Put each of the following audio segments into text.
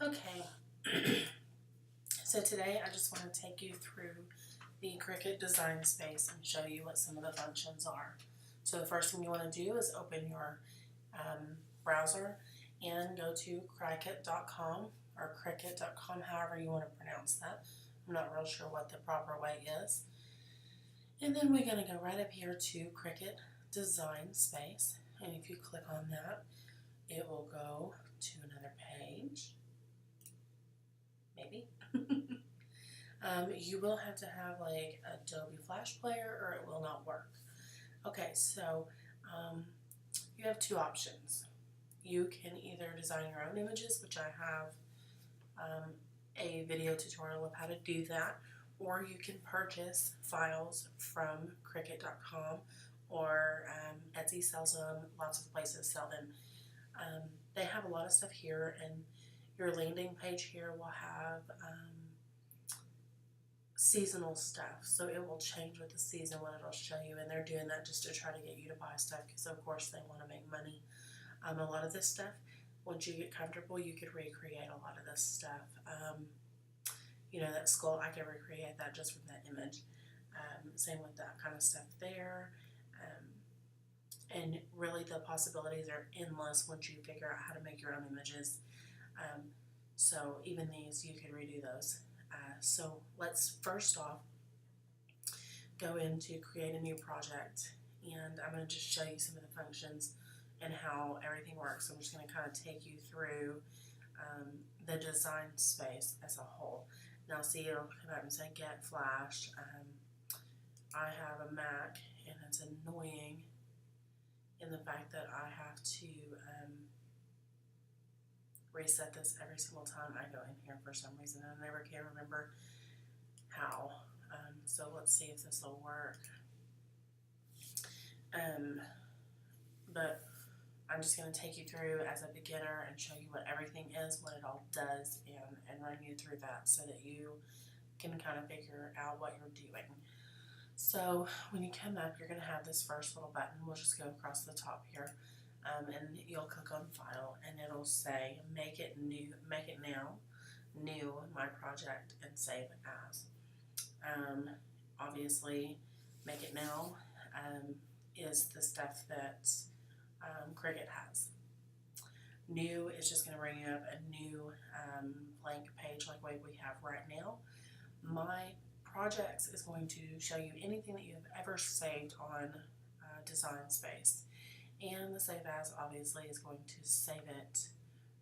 Okay, so today I just want to take you through the Cricut Design Space and show you what some of the functions are. So the first thing you want to do is open your browser and go to Cricut.com or Cricut.com, however you want to pronounce that. I'm not real sure what the proper way is. And then we're going to go right up here to Cricut Design Space, and if you click on that, it will go to another page. Maybe. You will have to have like Adobe Flash Player or it will not work. Okay, so you have two options. You can either design your own images, which I have a video tutorial of how to do that, or you can purchase files from Cricut.com or Etsy sells them, lots of places sell them. They have a lot of stuff here, and your landing page here will have seasonal stuff, so it will change with the season what it'll show you, and they're doing that just to try to get you to buy stuff because of course they want to make money. A lot of this stuff, once you get comfortable, you could recreate a lot of this stuff. You know, that skull, I can recreate that just from that image. Same with that kind of stuff there. And really the possibilities are endless once you figure out how to make your own images. So even these, you can redo those. So let's first off go into create a new project, and I'm going to just show you some of the functions and how everything works. I'm just going to kind of take you through the design space as a whole. Now see, it'll come out and say get flash. I have a Mac, and it's annoying in the fact that I have to reset this every single time I go in here for some reason. I never can remember how. So let's see if this will work. But I'm just going to take you through as a beginner and show you what everything is, what it all does, and run you through that so that you can kind of figure out what you're doing. So when you come up, you're going to have this first little button. We'll just go across the top here. And you'll click on File, and it'll say Make It Now, New, My Project, and Save As. Obviously, Make It Now is the stuff that Cricut has. New is just going to bring you up a new blank page like what we have right now. My Projects is going to show you anything that you have ever saved on Design Space. And the Save As obviously is going to save it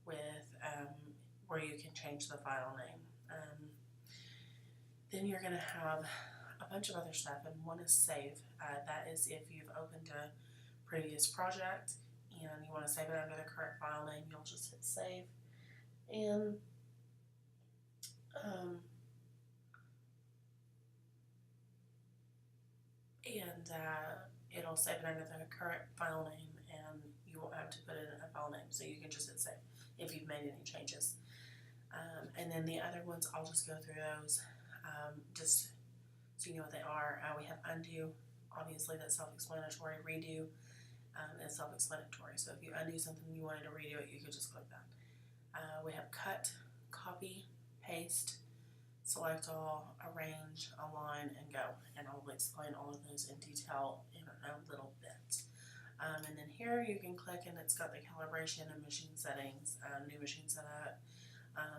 with where you can change the file name. Then you're going to have a bunch of other stuff, and one is Save. That is if you've opened a previous project and you want to save it under the current file name, you'll just hit Save. And it'll save it under the current file name, and you won't have to put in a file name, so you can just hit save if you've made any changes. And then the other ones, I'll just go through those just so you know what they are. We have undo, obviously that's self-explanatory. Redo is self-explanatory, so if you undo something and you wanted to redo it, you could just click that. We have cut, copy, paste, select all, arrange, align, and go. And I'll explain all of those in detail in a little bit. And then here you can click, and it's got the calibration and machine settings, new machine setup.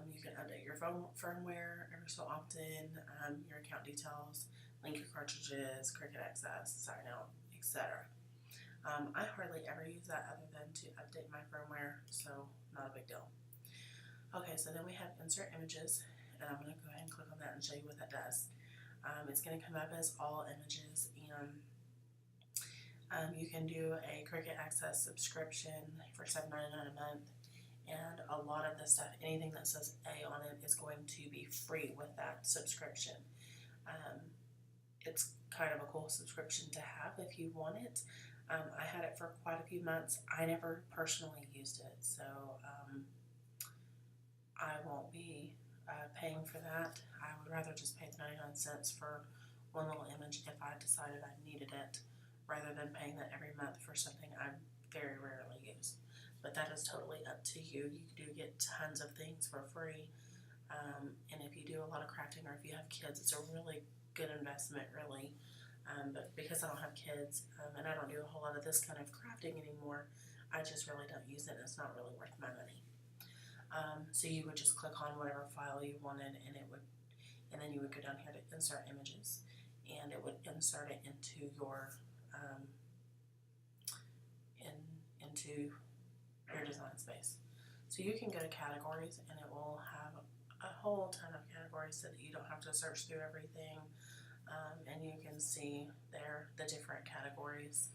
You can update your firmware every so often, your account details, link your cartridges, Cricut Access, sign out, etc. I hardly ever use that other than to update my firmware, so not a big deal. Okay, so then we have insert images, and I'm going to go ahead and click on that and show you what that does. It's going to come up as all images, and you can do a Cricut Access subscription for $7.99 a month, and a lot of the stuff, anything that says A on it, is going to be free with that subscription. It's kind of a cool subscription to have if you want it. I had it for quite a few months. I never personally used it, so I won't be paying for that. I would rather just pay the 99 cents for one little image if I decided I needed it, rather than paying that every month for something I very rarely use. but that is totally up to you. You do get tons of things for free. And if you do a lot of crafting, or if you have kids, it's a really good investment, really. But because I don't have kids, and I don't do a whole lot of this kind of crafting anymore, I just really don't use it. It's not really worth my money. So you would just click on whatever file you wanted, and then you would go down here to insert images, and it would insert it into your into your design space. So you can go to categories, and it will have a whole ton of categories so that you don't have to search through everything, and you can see there the different categories.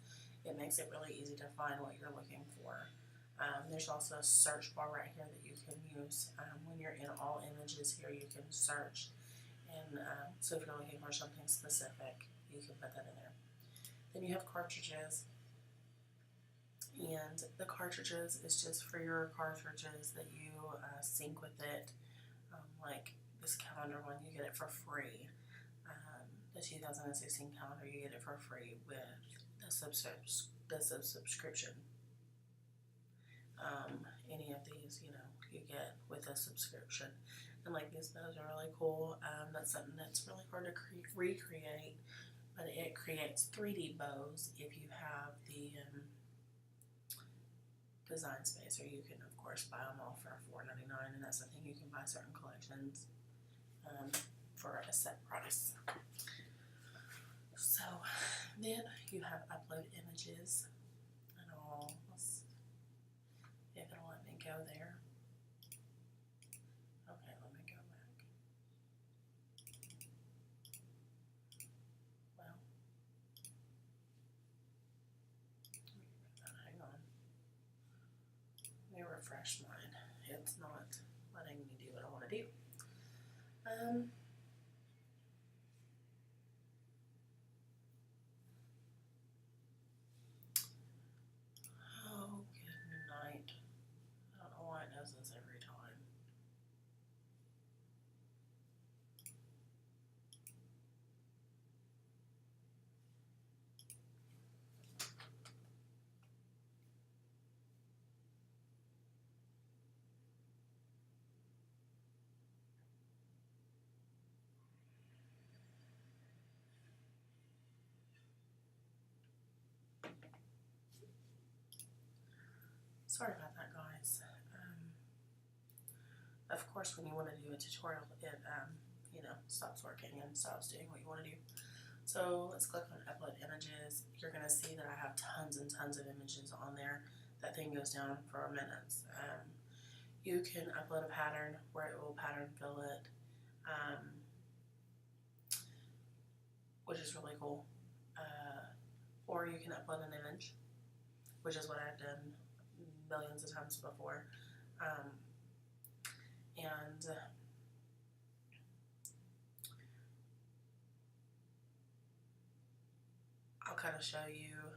It makes it really easy to find what you're looking for. There's also a search bar right here that you can use. When you're in all images here, you can search, and so if you're looking for something specific, you can put that in there. Then you have cartridges, and the cartridges is just for your cartridges that you sync with it. Like this calendar one, you get it for free. The 2016 calendar, you get it for free with the subscription. Any of these, you get with a subscription. And like these bows are really cool. That's something that's really hard to recreate, but it creates 3D bows if you have the Design Space, or you can of course buy them all for $4.99, and that's the thing, you can buy certain collections for a set price. So then you have upload images, and let's see if it'll let me go there. Okay, let me go back. Well, hang on. Let me refresh mine. It's not letting me do what I want to do. Oh, good night. I don't know why it does this every time. Sorry about that, guys. Of course, when you want to do a tutorial, it stops working and stops doing what you want to do. So let's click on upload images. You're going to see that I have tons and tons of images on there. That thing goes down for minutes. You can upload a pattern where it will pattern fill it, which is really cool. Or you can upload an image, which is what I've done millions of times before. And I'll kind of show you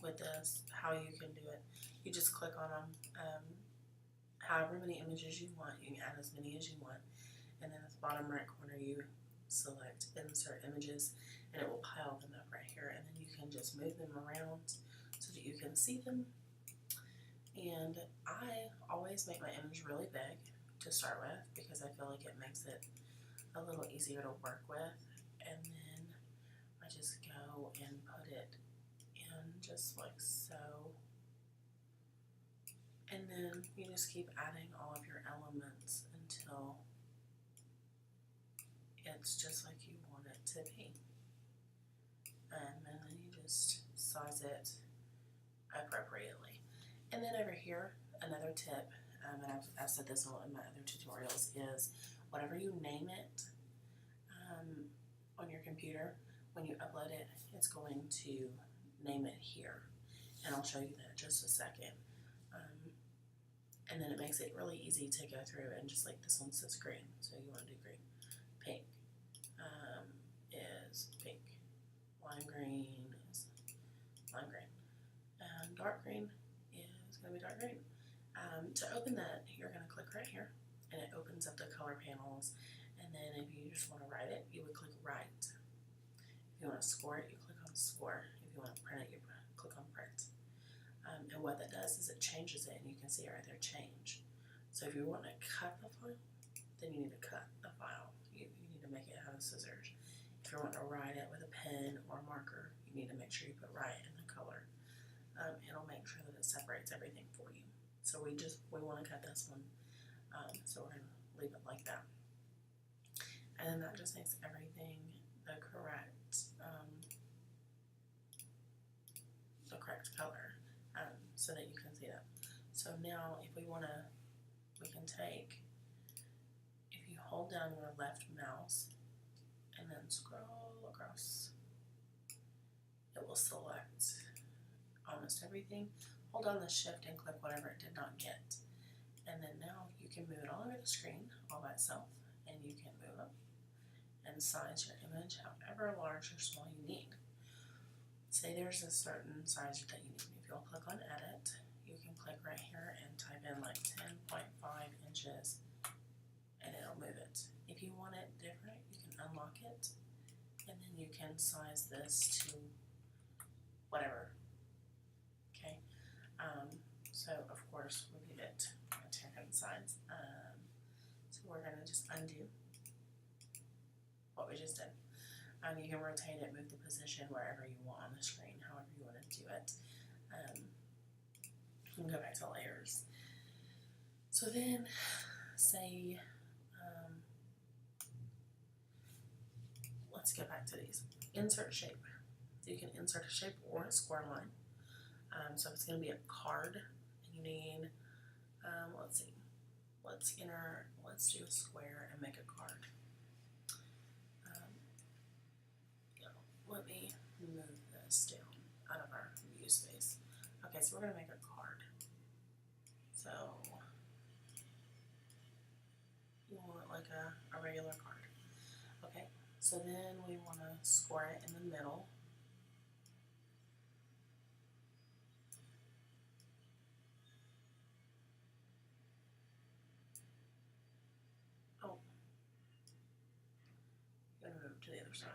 with this how you can do it. You just click on them, however many images you want. You can add as many as you want, and then at the bottom right corner you select insert images, and it will pile them up right here, and then you can just move them around so that you can see them. And I always make my image really big to start with because I feel like it makes it a little easier to work with, and then I just go and put it in just like so, and then you just keep adding all of your elements until it's just like you want it to be, and then you just size it appropriately. And then over here, another tip, and I've said this in my other tutorials, is whatever you name it on your computer, when you upload it, it's going to name it here. And I'll show you that in just a second. And then it makes it really easy to go through, and just like this one says green, so you want to do green. Pink is pink. Lime green is lime green. And dark green is going to be dark green. To open that, you're going to click right here, and it opens up the color panels. And then if you just want to write it, you would click write. If you want to score it, you click on score. If you want to print it, you click on print. And what that does is it changes it, and you can see it right there, change. So if you want to cut the file, then you need to cut the file. You need to make it have scissors. If you want to write it with a pen or a marker, you need to make sure you put right in the color. It'll make sure that it separates everything for you. So we want to cut this one, so we're going to leave it like that. And then that just makes everything the correct color, so that you can see that. So now if we want to, we can take, if you hold down your left mouse and then scroll across, it will select almost everything. Hold on the shift and click whatever it did not get. And then now you can move it all over the screen all by itself, and you can move it and size your image however large or small you need. Say there's a certain size that you need. If you'll click on edit, you can click right here and type in like 10.5 inches and it'll move it. If you want it different, you can unlock it, and then you can size this to whatever. Okay, so of course we need it on different sides. So we're gonna just undo what we just did. You can rotate it, move the position wherever you want on the screen, however you want to do it. You can go back to layers. So then, say, let's get back to these. Insert shape. You can insert a shape or a square line. So if it's going to be a card, and you need, let's see, let's do a square and make a card. Let me move this down out of our view space. Okay, so we're going to make a card. So you want like a regular card. Okay, so then we want to square it in the middle. Oh, I'm going to move to the other side.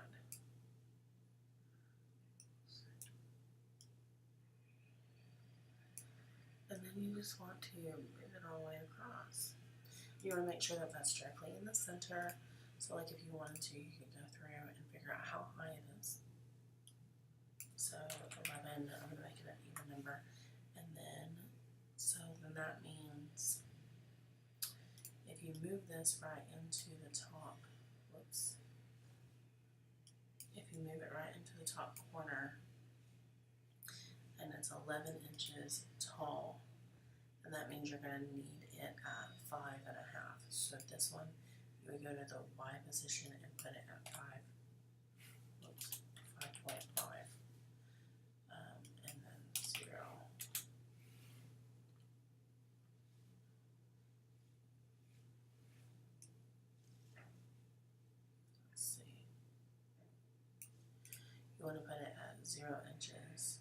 And then you just want to move it all the way across. You want to make sure that that's directly in the center. So like if you wanted to, you could go through and figure out how high it is. So 11, I'm going to make it an even number. And then, so then that means if you move this right into the top, whoops. If you move it right into the top corner, and it's 11 inches tall, and that means you're going to need it at 5.5. So this one, you would go to the Y position and put it at 5.5, and then 0. Let's see. You want to put it at 0 inches.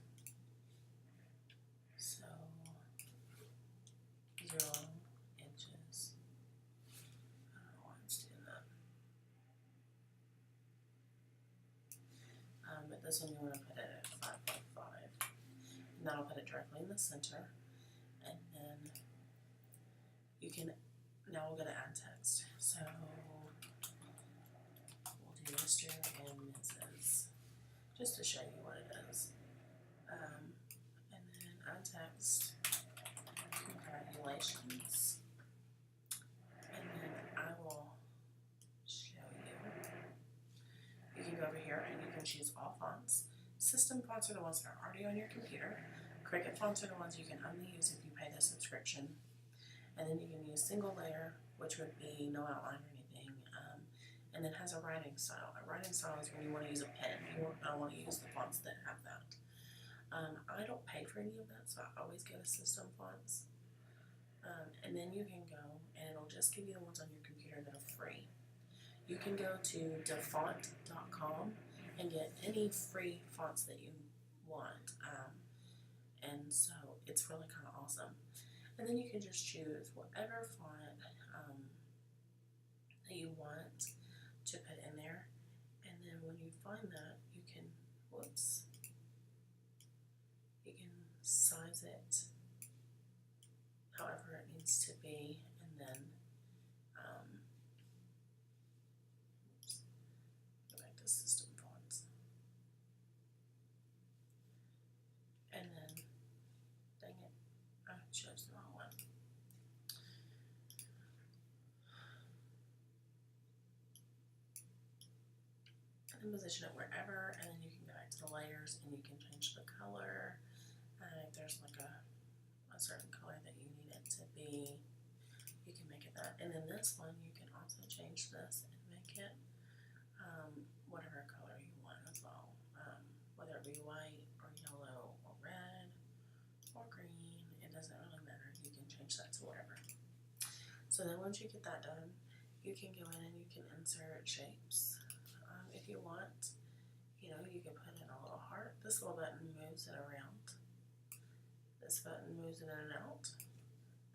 So 0 inches. I don't know why I'm doing that. But this one you want to put it at 5.5. And that'll put it directly in the center. And then you can, now we're going to add text. So we'll do Mr. and Mrs. just to show you what it is. And then add text. Congratulations. And then I will show you. You can go over here and you can choose all fonts. System fonts are the ones that are already on your computer. Cricut fonts are the ones you can only use if you pay the subscription. And then you can use single layer, which would be no outline or anything. And it has a writing style. A writing style is when you want to use a pen. You don't want to use the fonts that have that. I don't pay for any of that, so I always go to system fonts. And then you can go, and it'll just give you the ones on your computer that are free. You can go to defont.com and get any free fonts that you want. And so it's really kind of awesome. And then you can just choose whatever font that you want to put in there. And then when you find that, you can, you can size it however it needs to be, and then go back to system fonts, and then dang it, I chose the wrong one. And then position it wherever, and then you can go back to the layers and you can change the color. If there's like a certain color that you need it to be, you can make it that. And then this one, you can also change this and make it whatever color you want as well, whether it be white or yellow or red or green, it doesn't really matter. You can change that to whatever. So then once you get that done, you can go in and you can insert shapes. If you want, you know, you can put in a little heart. This little button moves it around. This button moves it in and out.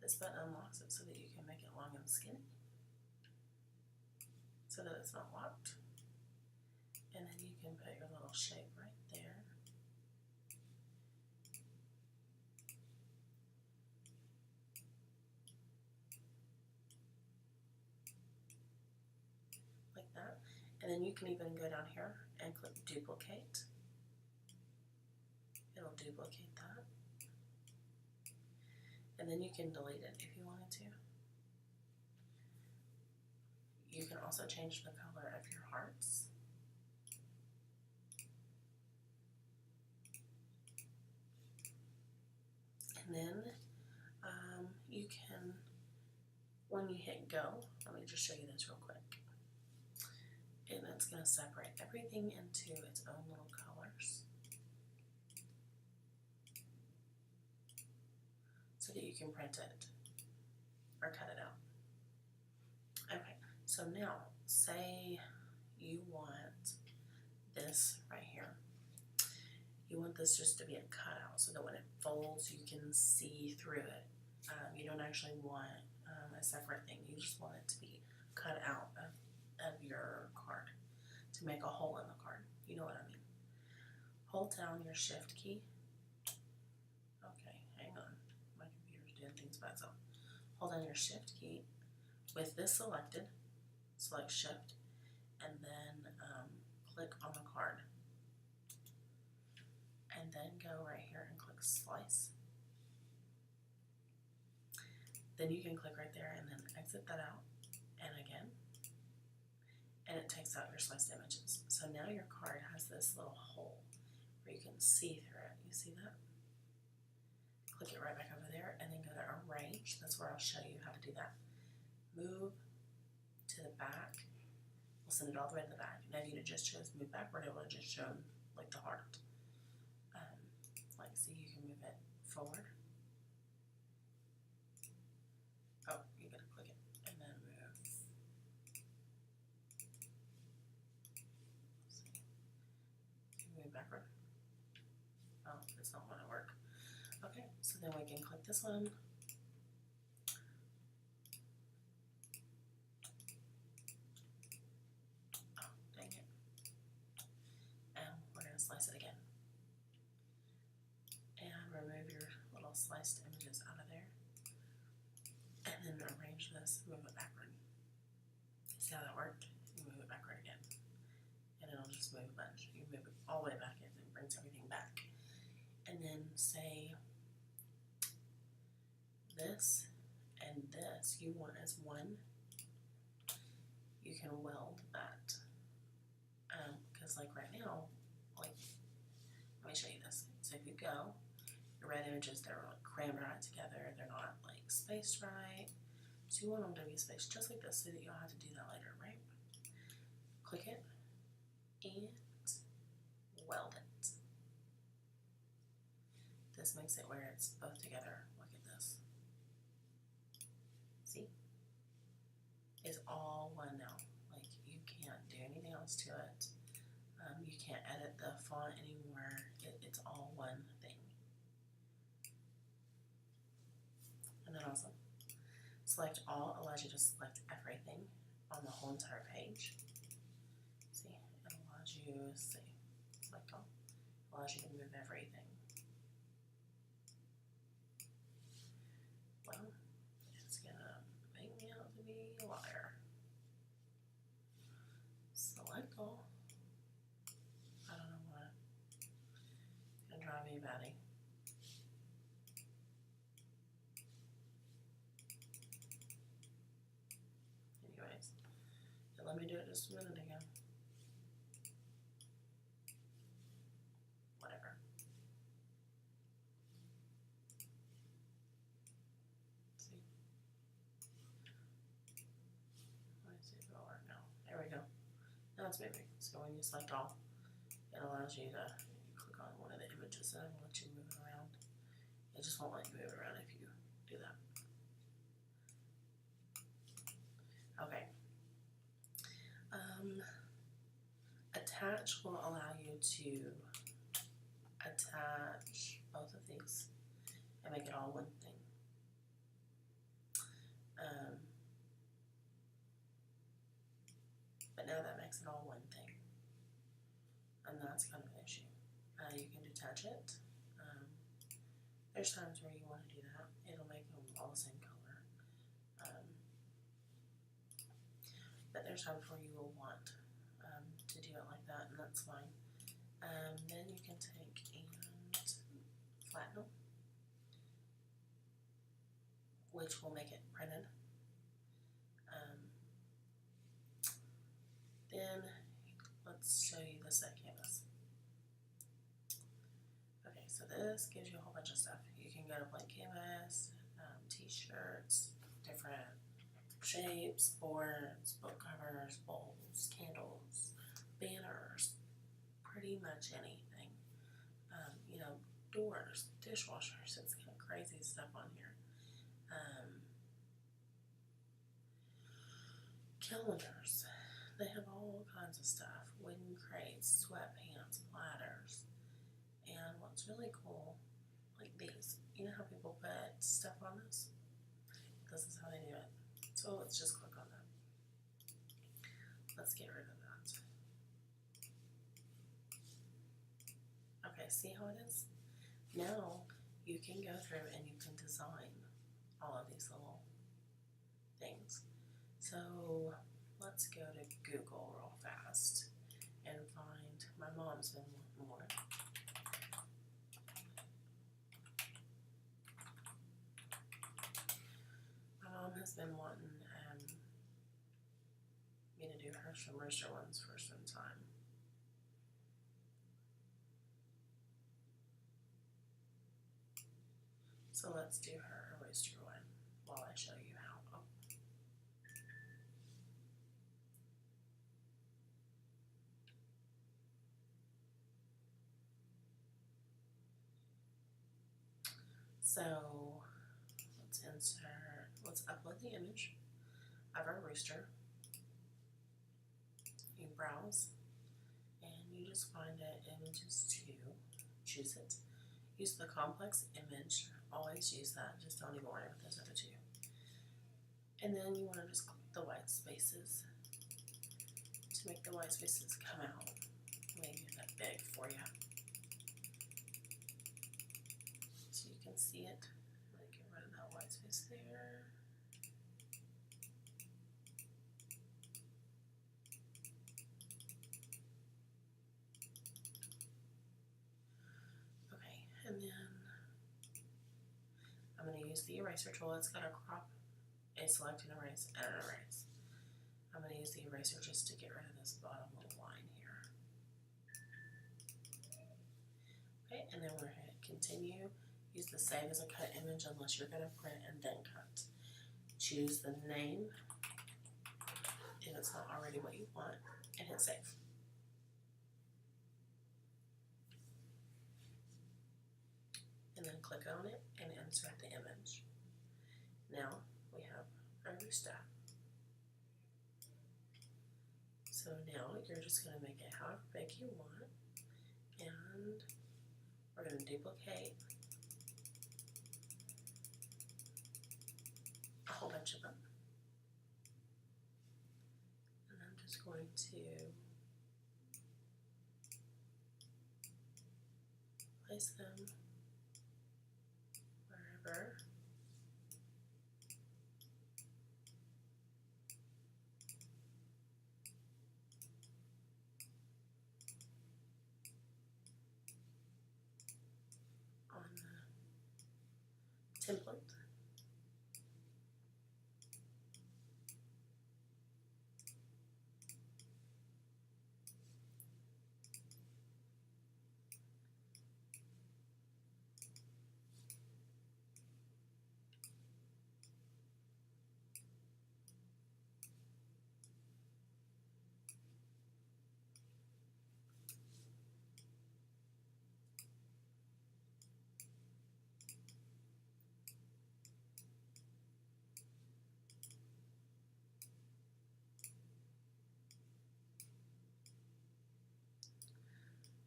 This button unlocks it so that you can make it long and skinny, so that it's not locked. And then you can put your little shape right there. Like that. And then you can even go down here and click duplicate. It'll duplicate that. And then you can delete it if you wanted to. You can also change the color of your hearts. And then you can, when you hit go, let me just show you this real quick. And it's going to separate everything into its own little colors, so that you can print it or cut it out. Okay, so now say you want this right here. You want this just to be a cutout so that when it folds you can see through it. You don't actually want a separate thing. You just want it to be cut out of your card to make a hole in the card. You know what I mean. Hold down your shift key. Okay, hang on. My computer's doing things by itself. Hold down your shift key with this selected. Select shift and then click on the card. And then go right here and click slice. Then you can click right there and then exit that out, and again, and it takes out your sliced images. So now your card has this little hole where you can see through it. You see that? Click it right back over there and then go to arrange. That's where I'll show you how to do that. Move to the back. We'll send it all the way to the back. Now if you just chose move backward, it would have just shown like the heart. Like, see, you can move it forward. Oh, you gotta click it and then move. See, you can move backward. Oh, it's not gonna work. Okay, so then we can click this one. Oh, dang it. And we're gonna slice it again. And remove your little sliced images out of there. And then arrange this, move it backward. See how that worked? You move it backward again. And it'll just move a bunch. You move it all the way back in and it brings everything back. And then say this and this you want as one. You can weld that. Because like right now, like, let me show you this. So if you go, your red images, they're like crammed right together. They're not like spaced right. So you want them to be spaced just like this so that you'll have to do that later, right? Click it and weld it. This makes it where it's both together. Look at this. See? It's all one now. Like, you can't do anything else to it. You can't edit the font anymore. It's all one thing. And then also, select all allows you to select everything on the whole entire page. See, it allows you, see, select all, allows you to move everything. liar. Select all. I don't know why. It's gonna drive me batty. Anyways, it let me do it just a minute ago. Whatever. See? Let me see if it'll work now. There we go. Now it's moving. So when you select all, it allows you to click on one of the images and it'll let you move it around. It just won't let you move it around if you do that. Okay. Attach will allow you to attach both of these and make it all one thing. But now that makes it all one thing, and that's kind of an issue. You can detach it. There's times where you want to do that. It'll make them all the same color. But there's times where you will want to do it like that, and that's fine. Then you can take and flatten them, which will make it printed. Then let's show you the set canvas. Okay, so this gives you a whole bunch of stuff. You can go to blank canvas, t-shirts, different shapes, boards, book covers, bowls, candles, banners, pretty much anything. You know, doors, dishwashers, it's kind of crazy stuff on here. Calendars, they have all kinds of stuff. Wooden crates, sweatpants, platters. And what's really cool, like these, you know how people put stuff on this? This is how they do it. So let's just click on that. Let's get rid of that. Okay, see how it is? Now you can go through and you can design all of these little things. So let's go to Google real fast and find, my mom's been wanting one. My mom has been wanting me to do her some rooster ones for some time. So let's do her a rooster one while I show you how. Oh. So let's upload the image of our rooster. You browse and you just find it, images 2, choose it. Use the complex image, always use that, just don't even worry with those other 2. And then you want to just click the white spaces to make the white spaces come out. Let me get that big for you so you can see it. Let me get rid of that white space there. Okay, and then I'm going to use the eraser tool. It's got a crop, a select and erase, and an erase. I'm going to use the eraser just to get rid of this bottom little line here. Okay, and then we're going to continue. Use the save as a cut image unless you're going to print and then cut. Choose the name if it's not already what you want, and hit save. And then click on it and insert the image. Now we have our rooster. So now you're just going to make it however big you want, and we're going to duplicate a whole bunch of them. And I'm just going to place them wherever template.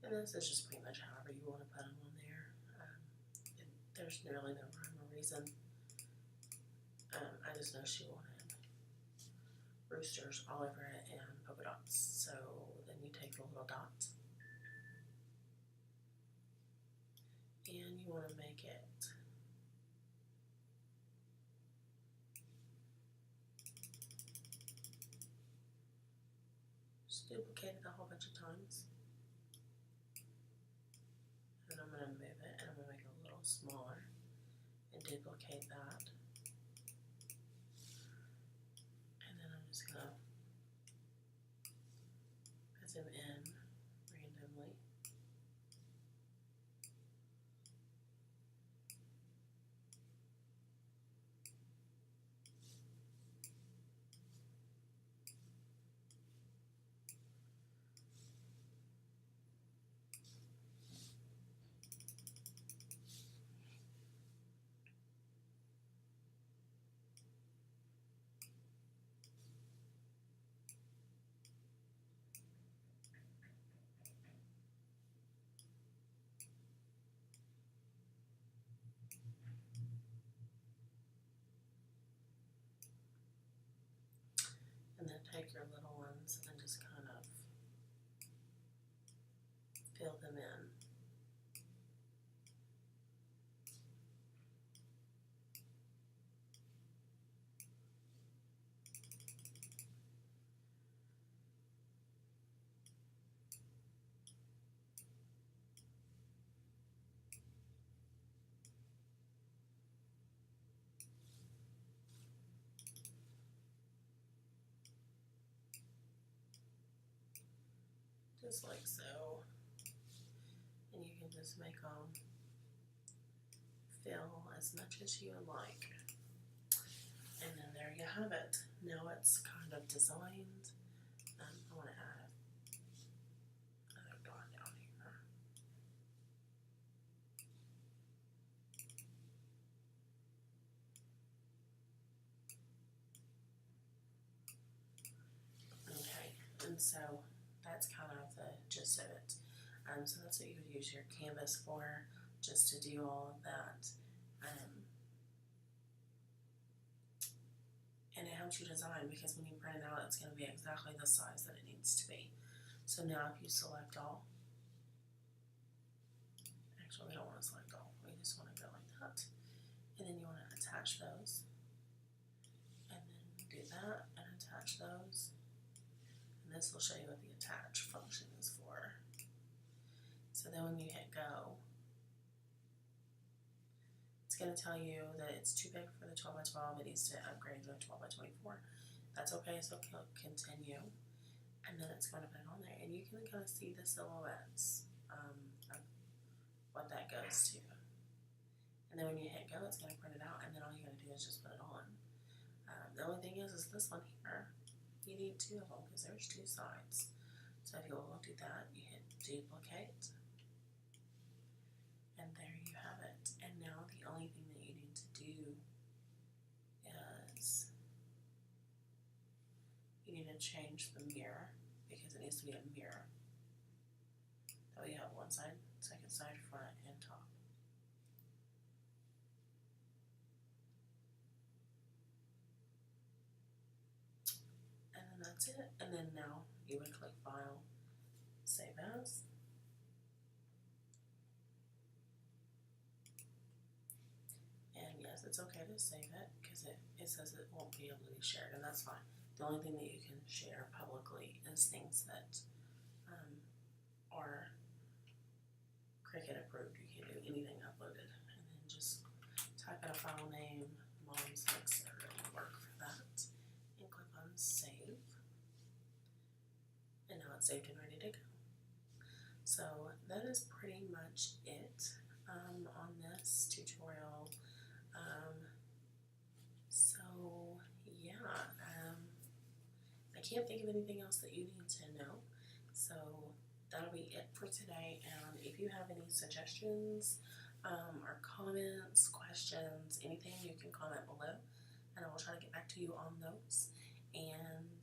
And this is just pretty much however you want to put them on there. There's really no rhyme or reason. I just know she wanted roosters all over it and polka dots. So then you take the little dots and you want to make it just duplicate it a whole bunch of times. And I'm going to move it and I'm going to make it a little smaller and duplicate that. And then I'm just going to put them in randomly. And then take your little ones and just kind of fill them in. Just like so. And you can just make them fill as much as you like. And then there you have it. Now it's kind of designed. I want to add another dot down here. Okay, and so that's kind of the gist of it. So that's what you would use your canvas for, just to do all of that. And it helps you design, because when you print it out, it's going to be exactly the size that it needs to be. So now if you select all, actually we don't want to select all, we just want to go like that. And then you want to attach those. And then do that and attach those. And this will show you what the attach function is for. So then when you hit go, it's going to tell you that it's too big for the 12 by 12. It needs to upgrade to a 12 by 24. That's okay, so click continue. And then it's going to put it on there. And you can kind of see the silhouettes of what that goes to. And then when you hit go, it's going to print it out. And then all you got to do is just put it on. The only thing is this one here, you need two of them because there's two sides. So if you want to do that, you hit duplicate. And there you have it. And now the only thing that you need to do is you need to change the mirror, because it needs to be a mirror. That way you have one side, second side, front, and top. And then that's it. And then now you would click File, Save As. It's okay to save it because it says it won't be able to be shared, and that's fine. The only thing that you can share publicly is things that are Cricut approved. You can't do anything uploaded. And then just type in a file name, Mom's Mixer, and work for that, and click on save. And now it's saved and ready to go. So that is pretty much it on this tutorial. So yeah, I can't think of anything else that you need to know. So that'll be it for today. And if you have any suggestions or comments, questions, anything, you can comment below, and I will try to get back to you on those. And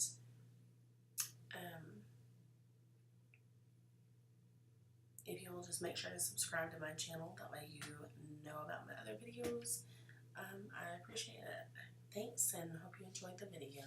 if you'll just make sure to subscribe to my channel, that way you know about my other videos, I appreciate it. Thanks, and hope you enjoyed the video.